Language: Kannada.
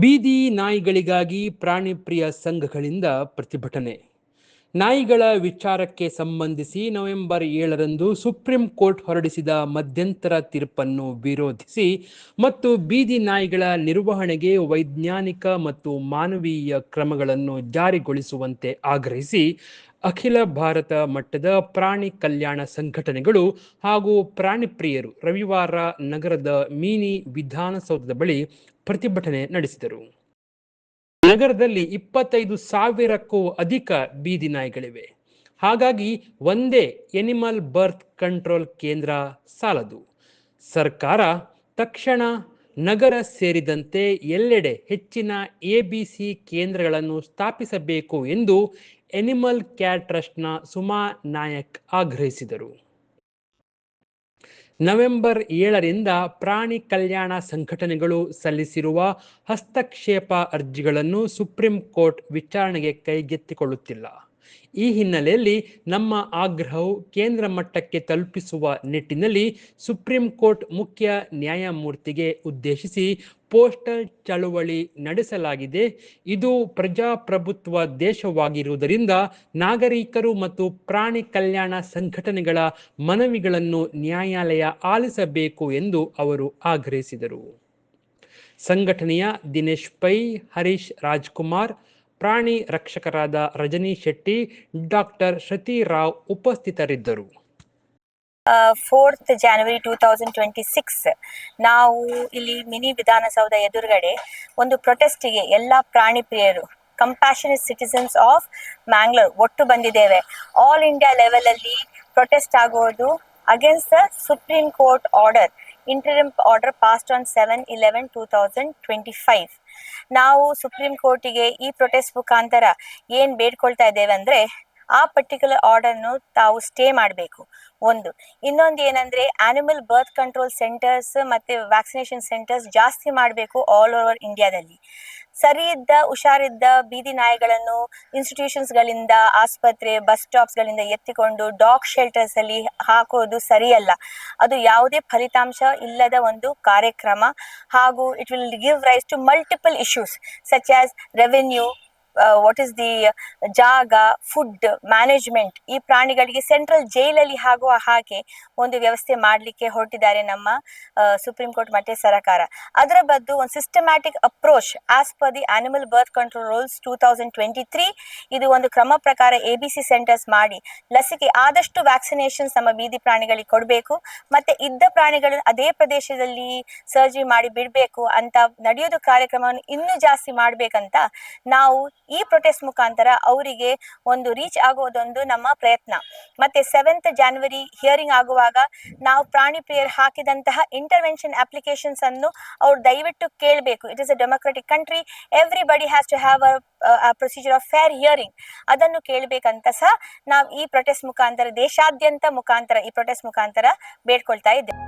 ಬೀದಿ ನಾಯಿಗಳಿಗಾಗಿ ಪ್ರಾಣಿ ಪ್ರಿಯ ಸಂಘಗಳಿಂದ ಪ್ರತಿಭಟನೆ. ನಾಯಿಗಳ ವಿಚಾರಕ್ಕೆ ಸಂಬಂಧಿಸಿ ನವೆಂಬರ್ 7ರಂದು ಸುಪ್ರೀಂ ಕೋರ್ಟ್ ಹೊರಡಿಸಿದ ಮಧ್ಯಂತರ ತೀರ್ಪನ್ನು ವಿರೋಧಿಸಿ ಮತ್ತು ಬೀದಿ ನಾಯಿಗಳ ನಿರ್ವಹಣೆಗೆ ವೈಜ್ಞಾನಿಕ ಮತ್ತು ಮಾನವೀಯ ಕ್ರಮಗಳನ್ನು ಜಾರಿಗೊಳಿಸುವಂತೆ ಆಗ್ರಹಿಸಿ ಅಖಿಲ ಭಾರತ ಮಟ್ಟದ ಪ್ರಾಣಿ ಕಲ್ಯಾಣ ಸಂಘಟನೆಗಳು ಹಾಗೂ ಪ್ರಾಣಿ ಪ್ರಿಯರು ರವಿವಾರ ನಗರದ ಮಿನಿ ವಿಧಾನಸೌಧದ ಬಳಿ ಪ್ರತಿಭಟನೆ ನಡೆಸಿದರು. ನಗರದಲ್ಲಿ 25,000ಕ್ಕೂ ಅಧಿಕ ಬೀದಿ ನಾಯಿಗಳಿವೆ. ಹಾಗಾಗಿ ಒಂದೇ ಎನಿಮಲ್ ಬರ್ತ್ ಕಂಟ್ರೋಲ್ ಕೇಂದ್ರ ಸಾಲದು. ಸರ್ಕಾರ ತಕ್ಷಣ ನಗರ ಸೇರಿದಂತೆ ಎಲ್ಲೆಡೆ ಹೆಚ್ಚಿನ ಎಬಿಸಿ ಕೇಂದ್ರಗಳನ್ನು ಸ್ಥಾಪಿಸಬೇಕು ಎಂದು ಎನಿಮಲ್ ಕೇರ್ ಟ್ರಸ್ಟ್ನ ಸುಮಾ ನಾಯಕ್ ಆಗ್ರಹಿಸಿದರು. ನವೆಂಬರ್ 7ರಿಂದ ಪ್ರಾಣಿ ಕಲ್ಯಾಣ ಸಂಘಟನೆಗಳು ಸಲ್ಲಿಸಿರುವ ಹಸ್ತಕ್ಷೇಪ ಅರ್ಜಿಗಳನ್ನು ಸುಪ್ರೀಂ ಕೋರ್ಟ್ ವಿಚಾರಣೆಗೆ ಕೈಗೆತ್ತಿಕೊಳ್ಳುತ್ತಿಲ್ಲ. ಈ ಹಿನ್ನೆಲೆಯಲ್ಲಿ ನಮ್ಮ ಆಗ್ರಹವು ಕೇಂದ್ರ ಮಟ್ಟಕ್ಕೆ ತಲುಪಿಸುವ ನಿಟ್ಟಿನಲ್ಲಿ ಸುಪ್ರೀಂ ಕೋರ್ಟ್ ಮುಖ್ಯ ನ್ಯಾಯಮೂರ್ತಿಗೆ ಉದ್ದೇಶಿಸಿ ಪೋಸ್ಟಲ್ ಚಳುವಳಿ ನಡೆಸಲಾಗಿದೆ. ಇದು ಪ್ರಜಾಪ್ರಭುತ್ವ ದೇಶವಾಗಿರುವುದರಿಂದ ನಾಗರಿಕರು ಮತ್ತು ಪ್ರಾಣಿ ಕಲ್ಯಾಣ ಸಂಘಟನೆಗಳ ಮನವಿಗಳನ್ನು ನ್ಯಾಯಾಲಯ ಆಲಿಸಬೇಕು ಎಂದು ಅವರು ಆಗ್ರಹಿಸಿದರು. ಸಂಘಟನೆಯ ದಿನೇಶ್ ಪೈ, ಹರೀಶ್ ರಾಜ್ಕುಮಾರ್, ಪ್ರಾಣಿ ರಕ್ಷಕರಾದ ರಜನಿ ಶೆಟ್ಟಿ, ಡಾಕ್ಟರ್ ಶ್ರುತಿ ರಾವ್ ಉಪಸ್ಥಿತರಿದ್ದರು. 4th January 2026 ನಾವು ಇಲ್ಲಿ ಮಿನಿ ವಿಧಾನಸೌಧ ಎದುರುಗಡೆ ಒಂದು ಪ್ರೊಟೆಸ್ಟಿಗೆ ಎಲ್ಲ ಪ್ರಾಣಿ ಪ್ರಿಯರು ಕಂಪ್ಯಾಷನೇಟ್ ಸಿಟಿಸನ್ಸ್ ಆಫ್ ಮ್ಯಾಂಗ್ಳೂರ್ ಒಟ್ಟು ಬಂದಿದ್ದೇವೆ. ಆಲ್ ಇಂಡಿಯಾ ಲೆವೆಲ್ ಅಲ್ಲಿ ಪ್ರೊಟೆಸ್ಟ್ ಆಗೋದು against the supreme court order, interim order passed on 7/11/2025. ನಾವು ಸುಪ್ರೀಂ ಕೋರ್ಟಿಗೆ ಈ ಪ್ರೊಟೆಸ್ಟ್ ಮುಖಾಂತರ ಏನ್ ಬೇಡ್ಕೊಳ್ತಾ ಇದ್ದೇವೆ ಅಂದ್ರೆ ಆ ಪರ್ಟಿಕ್ಯುಲರ್ ಆರ್ಡರ್ನು ತಾವು ಸ್ಟೇ ಮಾಡಬೇಕು. ಇನ್ನೊಂದು ಏನಂದ್ರೆ ಆನಿಮಲ್ ಬರ್ತ್ ಕಂಟ್ರೋಲ್ ಸೆಂಟರ್ಸ್ ಮತ್ತೆ ವ್ಯಾಕ್ಸಿನೇಷನ್ ಸೆಂಟರ್ಸ್ ಜಾಸ್ತಿ ಮಾಡಬೇಕು ಆಲ್ ಓವರ್ ಇಂಡಿಯಾದಲ್ಲಿ. ಸರಿ ಇದ್ದ ಹುಷಾರಿದ್ದ ಬೀದಿ ನಾಯಿಗಳನ್ನು ಇನ್ಸ್ಟಿಟ್ಯೂಷನ್ಸ್ ಗಳಿಂದ, ಆಸ್ಪತ್ರೆ, ಬಸ್ ಸ್ಟಾಪ್ಸ್ ಗಳಿಂದ ಎತ್ತಿಕೊಂಡು ಡಾಗ್ ಶೆಲ್ಟರ್ಸ್ ಅಲ್ಲಿ ಹಾಕೋದು ಸರಿಯಲ್ಲ. ಅದು ಯಾವುದೇ ಫಲಿತಾಂಶ ಇಲ್ಲದ ಒಂದು ಕಾರ್ಯಕ್ರಮ ಹಾಗೂ it will give rise to multiple issues such as revenue, what is the ಜಾಗ, ಫುಡ್ ಮ್ಯಾನೇಜ್ಮೆಂಟ್. ಈ ಪ್ರಾಣಿಗಳಿಗೆ ಸೆಂಟ್ರಲ್ ಜೈಲಲ್ಲಿ ಹಾಗೆ ಒಂದು ವ್ಯವಸ್ಥೆ ಮಾಡಲಿಕ್ಕೆ ಹೊರಟಿದ್ದಾರೆ ನಮ್ಮ ಸುಪ್ರೀಂ ಕೋರ್ಟ್ ಮತ್ತೆ ಸರ್ಕಾರ. ಅದರ ಬದಲು ಒಂದು systematic approach as per the animal birth control rules 2023 ಇದು ಒಂದು ಕ್ರಮ ಪ್ರಕಾರ ಎಬಿಸಿ ಸೆಂಟರ್ಸ್ ಮಾಡಿ ಲಸಿಕೆ ಆದಷ್ಟು ವ್ಯಾಕ್ಸಿನೇಷನ್ಸ್ ನಮ್ಮ ಬೀದಿ ಪ್ರಾಣಿಗಳಿಗೆ ಕೊಡಬೇಕು. ಮತ್ತೆ ಇದ್ದ ಪ್ರಾಣಿಗಳು ಅದೇ ಪ್ರದೇಶದಲ್ಲಿ ಸರ್ಜರಿ ಮಾಡಿ ಬಿಡಬೇಕು ಅಂತ ನಡೆಯೋದು ಕಾರ್ಯಕ್ರಮವನ್ನು ಇನ್ನೂ ಜಾಸ್ತಿ ಮಾಡ್ಬೇಕಂತ ನಾವು ಈ ಪ್ರೊಟೆಸ್ಟ್ ಮುಖಾಂತರ ಅವರಿಗೆ ಒಂದು ರೀಚ್ ಆಗೋದೊಂದು ನಮ್ಮ ಪ್ರಯತ್ನ. ಮತ್ತೆ 7th January ಹಿಯರಿಂಗ್ ಆಗುವಾಗ ನಾವು ಪ್ರಾಣಿ ಪ್ರಿಯರ್ ಹಾಕಿದಂತಹ ಇಂಟರ್ವೆನ್ಷನ್ ಅಪ್ಲಿಕೇಶನ್ಸ್ ಅನ್ನು ಅವ್ರು ದಯವಿಟ್ಟು ಕೇಳಬೇಕು. It is a democratic country, everybody has to have a procedure of fair hearing. ಅದನ್ನು ಕೇಳಬೇಕಂತ ಸಹ ನಾವು ಈ ಪ್ರೊಟೆಸ್ಟ್ ಮುಖಾಂತರ ದೇಶಾದ್ಯಂತ ಈ ಪ್ರೊಟೆಸ್ಟ್ ಮುಖಾಂತರ ಬೇಡ್ಕೊಳ್ತಾ ಇದ್ದೇವೆ.